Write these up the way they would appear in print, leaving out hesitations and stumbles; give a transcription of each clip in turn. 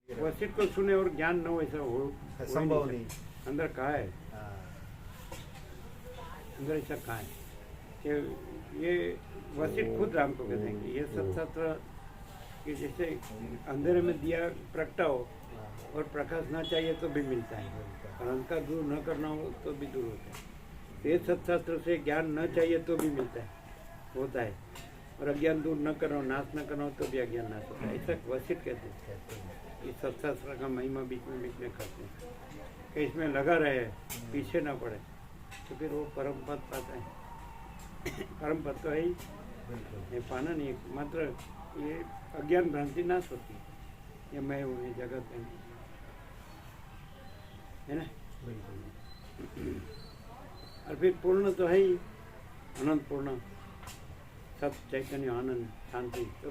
वशिष्ठ को सुने और ज्ञान न हो ऐसा हो संभव नहीं। अंदर कहा है, हाँ, अंदर ऐसा कहा है कि ये वशिष्ठ खुद राम को कहते हैं कि ये सत्शास्त्र कि जैसे अंधेरे में दिया प्रगटाओ और प्रकाश ना चाहिए तो भी मिलता है, और अंधकार दूर न करना हो तो भी दूर होता है। तो ये सत्शास्त्र से ज्ञान न चाहिए तो भी मिलता है, होता है, और अज्ञान दूर न करना हो, नाश न करना हो तो भी अज्ञान नाश होता है। ऐसा वशिष्ठ कहते हैं। इस सत्शास्त्र का महिमा बीच में करते हैं कि इसमें लगा रहे, पीछे ना पड़े, तो फिर वो परम पद पाता है। परम पद तो है ही, ये पाना नहीं, मात्र ये अज्ञान भ्रांति नाश होती है, ये मैं हूँ, ये जगत है ना। और फिर पूर्ण तो है ही, अनंत पूर्ण सब चैतन्य आनंद शांति। तो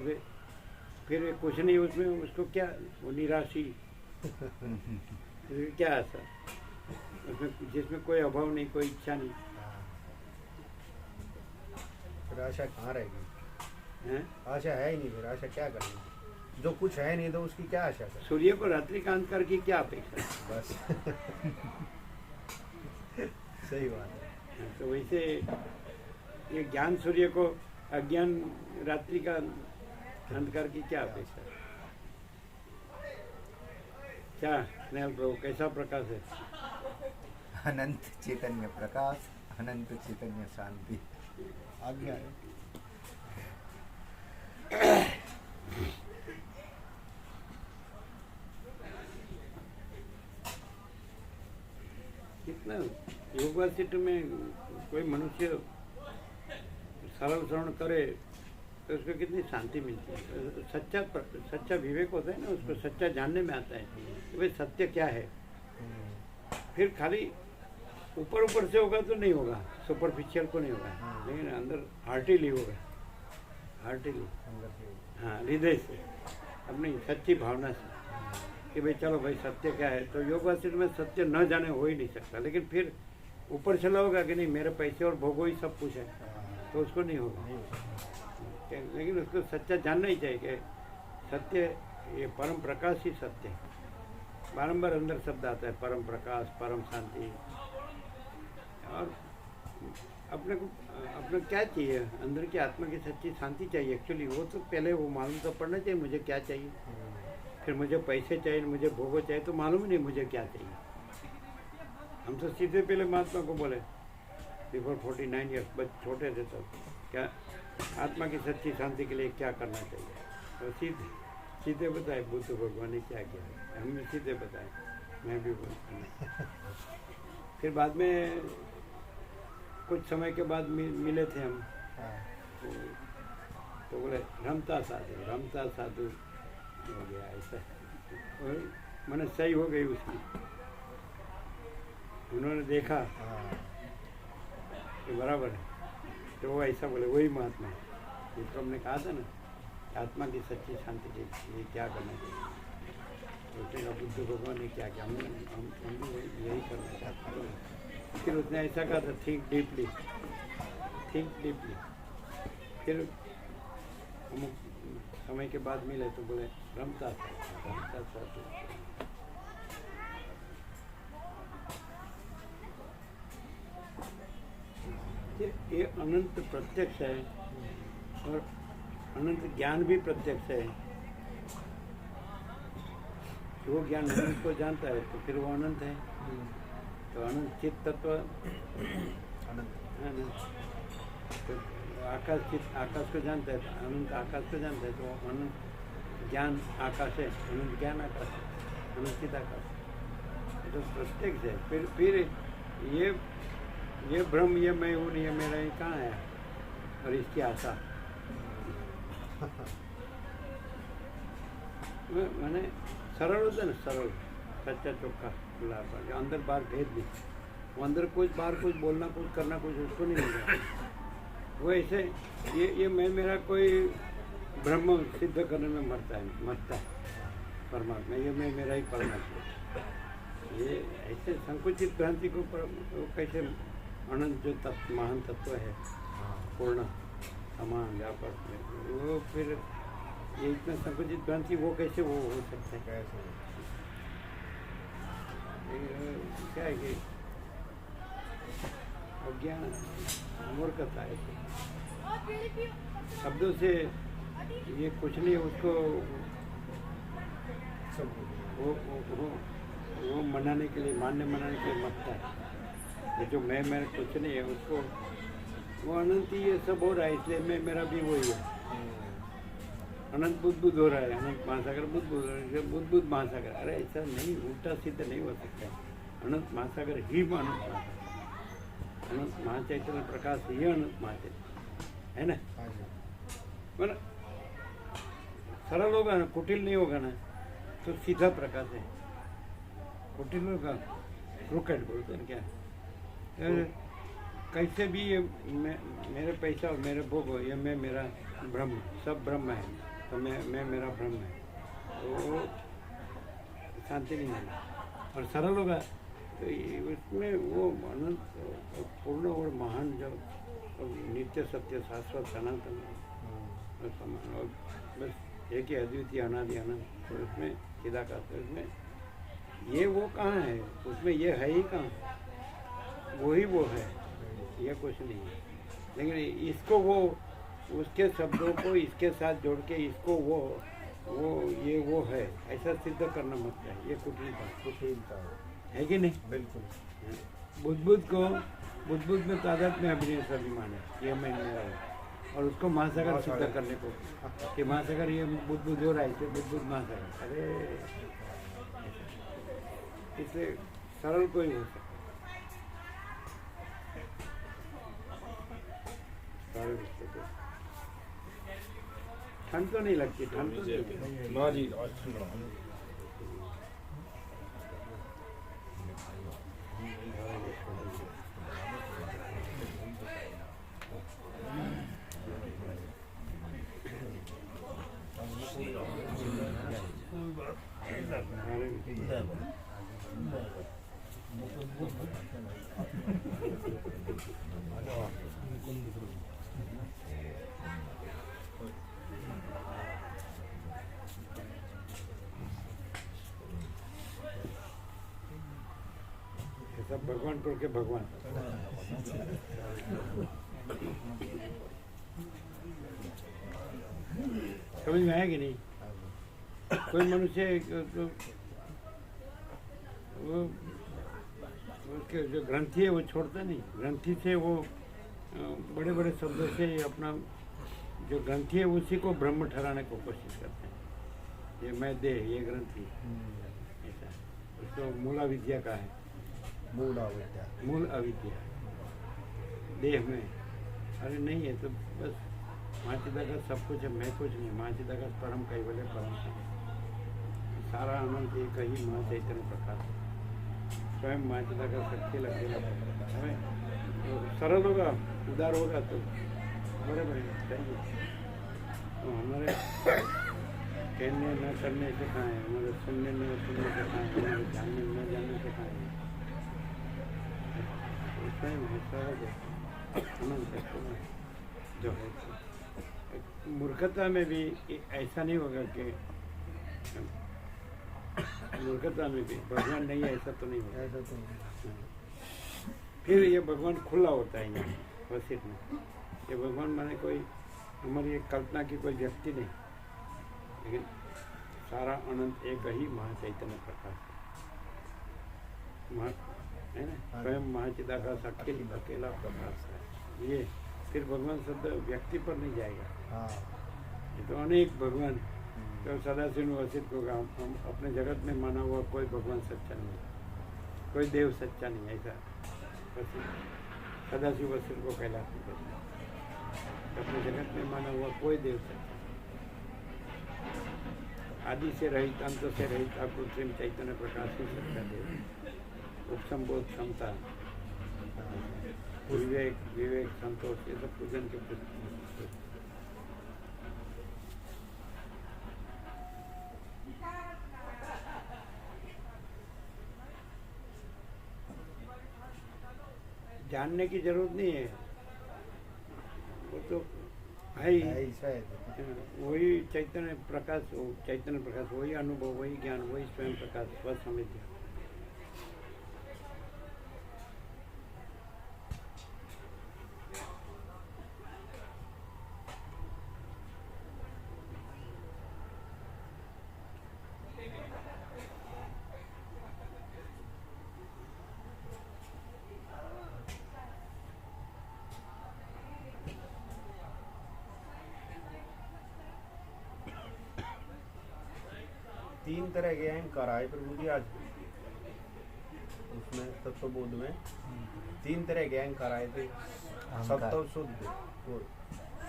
फिर कुछ नहीं उसमें, उसको क्या वो निराशी क्या ऐसा उसमें जिसमें कोई अभाव नहीं, कोई इच्छा नहीं, फिर आशा कहाँ रहेगी? है? आशा है ही नहीं, फिर आशा क्या करेगी? जो कुछ है नहीं तो उसकी क्या आशा करें? सूर्य को रात्रि का अंधकार की क्या अपेक्षा है? बस सही बात है। तो वैसे ये ज्ञान सूर्य को अज्ञान रात्रि का अंधकार की क्या अपेक्षा है? क्या स्नेहल प्रभु कैसा प्रकाश है? अनंत चैतन्य प्रकाश, अनंत चैतन्य शांति। आज्ञा है। कितना योग वासिष्ठ में कोई मनुष्य सरल श्रवण करे तो उसको कितनी शांति मिलती है। सच्चा विवेक होता है ना, उसको सच्चा जानने में आता है कि भाई सत्य क्या है। फिर खाली ऊपर से होगा तो नहीं होगा, सुपरफिशियल को नहीं होगा, लेकिन अंदर हार्टिली होगा, हार्टिली, हाँ, हृदय से, अपनी सच्ची भावना से कि भाई चलो भाई सत्य क्या है। तो योग वासिष्ठ में सत्य न जाने हो ही नहीं सकता, लेकिन फिर ऊपर चला होगा कि नहीं मेरे पैसे और भोगो ही सब कुछ है, तो उसको नहीं होगा। लेकिन उसको सच्चा जानना ही चाहिए कि सत्य ये परम प्रकाश ही सत्य है। बारंबार अंदर शब्द आता है, परम प्रकाश, परम शांति। और अपने क्या चाहिए, अंदर की आत्मा की सच्ची शांति चाहिए एक्चुअली। वो तो पहले वो मालूम तो पड़ना चाहिए मुझे क्या चाहिए। फिर मुझे पैसे चाहिए, मुझे भोगो चाहिए, तो मालूम ही नहीं मुझे क्या चाहिए। हम तो सीधे पहले महात्मा को बोले बिफोर 49 ईयर्स, बच छोटे थे तब, क्या आत्मा की सच्ची शांति के लिए क्या करना चाहिए, तो सीधे बताए बुद्ध भगवान ने क्या किया, हमने सीधे बताए, मैं भी बोलता। फिर बाद में कुछ समय के बाद मिले थे हम, तो बोले रमता साधु हो गया ऐसा, और मैंने सही हो गई उसकी। उन्होंने देखा कि बराबर है, तो वो ऐसा बोले वही महात्मा है जिसको हमने कहा था ना, आत्मा की सच्ची शांति के लिए क्या करना चाहिए। उसने बुद्ध भगवान ने क्या किया, हम भी यही करना चाहते हैं। फिर उसने ऐसा कहा था, थिंक डीपली। फिर हम समय के बाद मिले तो बोले रमता साधु। ये अनंत प्रत्यक्ष है और अनंत ज्ञान भी प्रत्यक्ष है। वो ज्ञान अनंत को जानता है तो फिर वो अनंत है। तो अनंत चित्त तत्व अनंत है ना, तो आकाश को जानता है, तो अनंत आकाश को जानता है, तो अनंत ज्ञान आकाश है, अनंत ज्ञान आकाश है, अनंत चित्त आकाश, तो प्रत्यक्ष है। फिर ये भ्रम, ये मैं हूँ, ये मेरा, ये कहाँ है, और इसकी आशा मैंने सरल होता है ना, सरल सच्चा चौखा खुला, अंदर बाहर भेद नहीं, वो अंदर कुछ बाहर कुछ बोलना, कुछ करना, कुछ उसको नहीं मिल रहा। वो ऐसे ये मैं मेरा कोई ब्रह्म सिद्ध करने में मरता है परमात्मा, ये मैं मेरा ही परमात्मा। ये ऐसे संकुचित भ्रांति को वो कैसे अनंत जो तत्व महान तत्व है, पूर्ण समान व्यापक, वो फिर ये इतना संकुचित भ्रांति वो कैसे वो हो सकता है। क्या है कि अज्ञान मूर्खता है। शब्दों से ये कुछ नहीं, उसको सब वो मनाने के लिए, मनाने के लिए मरता है। ये जो मैं मेरा कुछ नहीं है, उसको वो अनंत ही ये सब हो रहा है, इसलिए मैं मेरा भी वही है। अनंत बुद्ध हो रहा है, अनंत महासागर बुद्ध बुद्ध महासागर। अरे ऐसा नहीं, उल्टा सीधा नहीं हो सकता। अनंत महासागर ही अनंत महासागर, अनंत महाचैतन्य प्रकाश ही अनंत महाचैतन्य है ना। हाँ जी। मतलब सरल होगा ना, कुटिल नहीं होगा ना, तो सीधा प्रकाश है। कुटिल होगा, क्रूकेट बोलते हैं क्या, कैसे भी ये मेरे पैसा और मेरे भोग हो, ये मैं मेरा ब्रह्म, सब ब्रह्म है, तो मैं मेरा ब्रह्म है, तो शांति नहीं मिलेगी। और सरल होगा तो उसमें वो अनंत पूर्ण और महान जो नित्य सत्य शाश्वत सनातन और समान, और बस एक ही अद्वितीय अनादि अनंत, तो उसमें सीधा करते, उसमें ये वो कहाँ है, उसमें ये है ही कहाँ, वही वो है, ये कुछ नहीं है। लेकिन इसको वो उसके शब्दों को इसके साथ जोड़ के इसको वो ये वो है ऐसा सिद्ध करना मत चाहिए, ये कुटिलता है कि नहीं। बिल्कुल। बुद्ध में तादाद में अभिनय स्वाभिमान है, ये मैं मेरा हूँ। और उसको महासागर सिद्ध करने को कि महासागर ये बुद्ध हो रहा है, इसे बुद्ध महासागर। अरे इसलिए सरल कोई हो सकता, ठंड तो नहीं लगती, ठंड तो नहीं लगती। ना जी, सब भगवान को के भगवान। समझ में आया कि नहीं। कोई मनुष्य वो उसके जो ग्रंथि है वो छोड़ता नहीं, ग्रंथि से वो बड़े बड़े शब्दों से अपना जो ग्रंथि है उसी को ब्रह्म ठहराने को कोशिश करते हैं। ये मैं देह, ये ग्रंथि, ऐसा उसको मूला विद्या का है, मूल अविद्या देह में। अरे नहीं है तो बस महाचिदाकाश सब कुछ है, मैं कुछ नहीं। महाचिदाकाश परम कैवल्य परम सारा आनंद एक ही महा चैतन्य प्रकाश, स्वयं महाचिदाकाश शक्ति लगेगा। सरल होगा, उदार होगा तो बराबर चाहिए। तो हमारे कहने न करने से कहाँ है, हमारे सुनने न सुनने से कहाँ है, हमारे जानने न जानने से कहाँ है। स्वयं है, सहज है, आनंद जो है। मूर्खता में भी ऐसा नहीं होगा कि मूर्खता में भी भगवान नहीं है, ऐसा तो नहीं होगा। ऐसा तो नहीं। फिर ये भगवान खुला होता है यहाँ वसिष्ठ में। ये भगवान माने कोई हमारी एक कल्पना की कोई व्यक्ति नहीं, लेकिन सारा अनंत एक ही महाचैतन्य प्रकाश है ना। स्वयं महाचिदाकाश अकेला प्रकाश है। ये फिर भगवान शब्द व्यक्ति पर नहीं जाएगा। हाँ। ये तो अनेक भगवान, तो सदाशिव वसिष्ठ को हम अपने जगत में माना हुआ कोई भगवान सच्चा नहीं, कोई देव सच्चा नहीं, ऐसा सदाशिव वसिष्ठ को कहलाते हैं। अपने जगत में माना हुआ कोई देव सच्चा, आदि से रहित, अंत से रहित, अकृत्रिम चैतन्य प्रकाश ही सच्चा देव। उपसंबोध क्षमता, विवेक संतोष, ये सब पूजन के पुस्तक। जानने की जरूरत नहीं है, वो तो है ही। वही चैतन्य प्रकाश, वही अनुभव, वही ज्ञान, वही स्वयं प्रकाश, वह समझ। तीन तरह के अहंकार आए प्रभु जी आज उसमें तत्वबोध में तीन तरह के अहंकार आए थे। सत्व शुद्ध, वो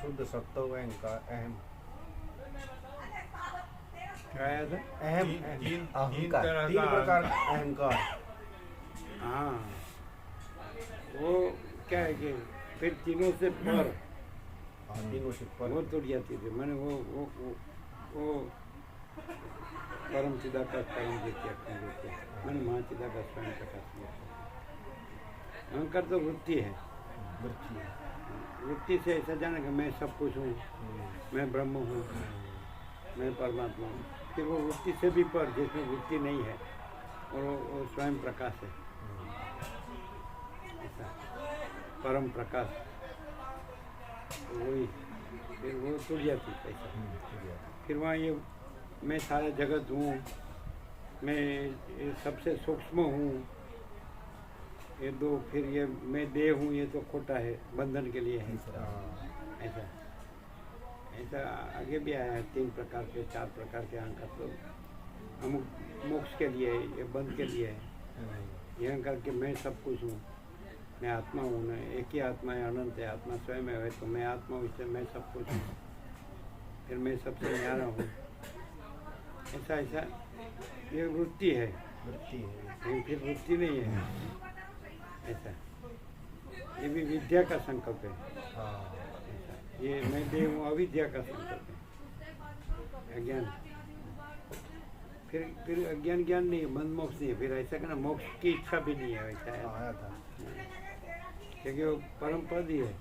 शुद्ध सत्व अहंकार अहम क्या आया था? अहम अहंकार। तीन प्रकार का अहंकार। हाँ, वो क्या है कि फिर तीनों से पर तीनों से पर वो टूट जाती थी। मैंने वो परम चिदाकाश परम ज्योति अखंड ज्योति मैंने महाचिदाकाश स्वयं प्रकाश किया। अहंकार तो वृत्ति है। वृत्ति है। वृत्ति से ऐसा जाना कि मैं सब कुछ हूँ, मैं ब्रह्म हूँ, मैं परमात्मा हूँ। फिर वो वृत्ति से भी पर जिसमें वृत्ति नहीं है और वो स्वयं प्रकाश है, ऐसा परम प्रकाश वही। फिर वो टूट जाती ऐसा। फिर वहाँ ये मैं सारा जगत हूँ, मैं ये सबसे सूक्ष्म हूँ, ये दो। फिर ये मैं देह हूँ, ये तो खोटा है, बंधन के लिए है। ऐसा ऐसा आगे भी आया है। 3 प्रकार के 4 प्रकार के अहंकार तो अमुक मोक्ष के लिए है, ये बंध के लिए है। ये अहंकार कि मैं सब कुछ हूँ, मैं आत्मा हूँ, ना एक ही आत्मा है, अनंत है, आत्मा स्वयं है, तो मैं आत्मा हूँ, इससे मैं सब कुछ हूँ, फिर मैं सबसे न्यारा हूँ। ऐसा ऐसा ये वृत्ति है, वृत्ति है। लेकिन फिर वृत्ति नहीं है। ऐसा ये भी विद्या का संकल्प है। ऐसा ये मैं देह हूँ, अविद्या का संकल्प है, अज्ञान। फिर अज्ञान ज्ञान नहीं है, बंध मोक्ष नहीं है। फिर ऐसा कहना मोक्ष की इच्छा भी नहीं है। वैसा है आया था। क्योंकि वो परम पद ही है।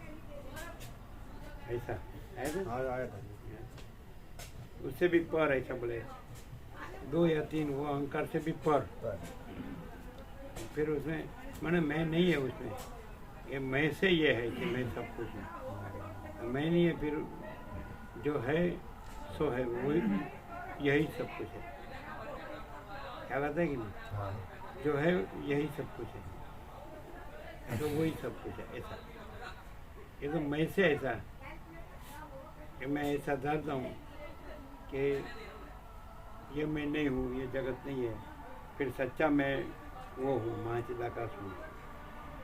ऐसा है ना? आया था। उससे भी पर, ऐसा बोले 2 या 3 वो अहंकार से भी पर। फिर उसमें माने मैं नहीं है उसमें, ये मैं से ये है कि मैं सब कुछ हूँ। मैं नहीं है, फिर जो है सो है, वो यही सब कुछ है। क्या बात है कि नहीं? जो है यही सब कुछ है, तो वही सब कुछ है। ऐसा ये तो मैं से ऐसा कि मैं ऐसा जानता हूँ कि ये मैं नहीं हूँ, ये जगत नहीं है। फिर सच्चा मैं वो हूँ, महाचिदाकाश हूँ,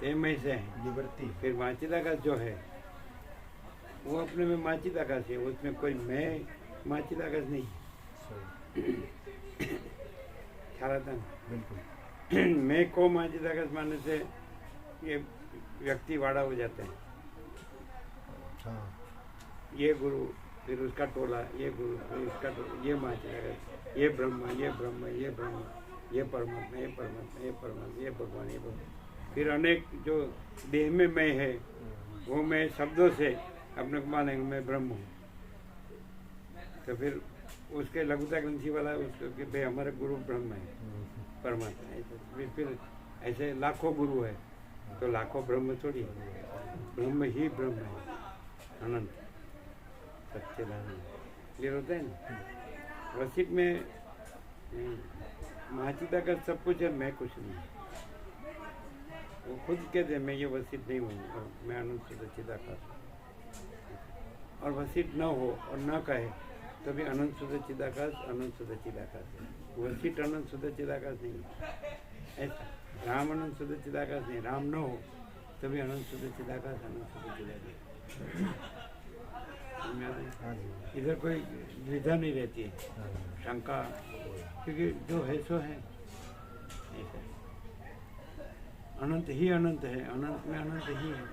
ये मैं से है। निवृत्ति। फिर महाचिदाकाश जो है वो अपने में महाचिदाकाश है, उसमें कोई मैं महाचिदाकाश नहीं। ख्याल आता है? बिल्कुल। मैं को महाचिदाकाश मानने से ये व्यक्ति वाड़ा हो जाता है। हाँ। ये गुरु, फिर उसका टोला, ये गुरु, फिर उसका टोला, ये महाचिदाकाश, ये ब्रह्म, ये ब्रह्म, ये ब्रह्म, ये परमात्मा, ये परमात्मा, ये परमात्मा, ये भगवान, ये भगवान। फिर अनेक जो देह में मैं है, वो मैं शब्दों से अपने को मानेंगे मैं ब्रह्म हूँ। तो फिर उसके लघुता ग्रंथि वाला उसको कि भाई हमारे गुरु ब्रह्म है, परमात्मा है। फिर ऐसे लाखों गुरु है, तो लाखों ब्रह्म थोड़ी है, ब्रह्म ही ब्रह्म है, अनंत सच्चिदानंद। क्लियर होता है ना? वसित में महाचिदाकाश सब कुछ है, मैं कुछ नहीं। वो खुद कहते हैं मैं ये वसित नहीं हूँ, और मैं अनंत सच्चिदाकाश हूँ। और वसित न हो और न कहे तो भी अनंत सच्चिदाकाश अनंत सच्चिदाकाश है। वसित अनंत सच्चिदाकाश नहीं है। ऐसा राम अनंत सच्चिदाकाश नहीं, राम न हो तो भी अनंत सच्चिदाकाश अनंत सच्चिदाकाश। इधर कोई द्विधा नहीं रहती है, शंका, क्योंकि जो है सो है। ऐसा अनंत ही अनंत है, अनंत में अनंत ही है।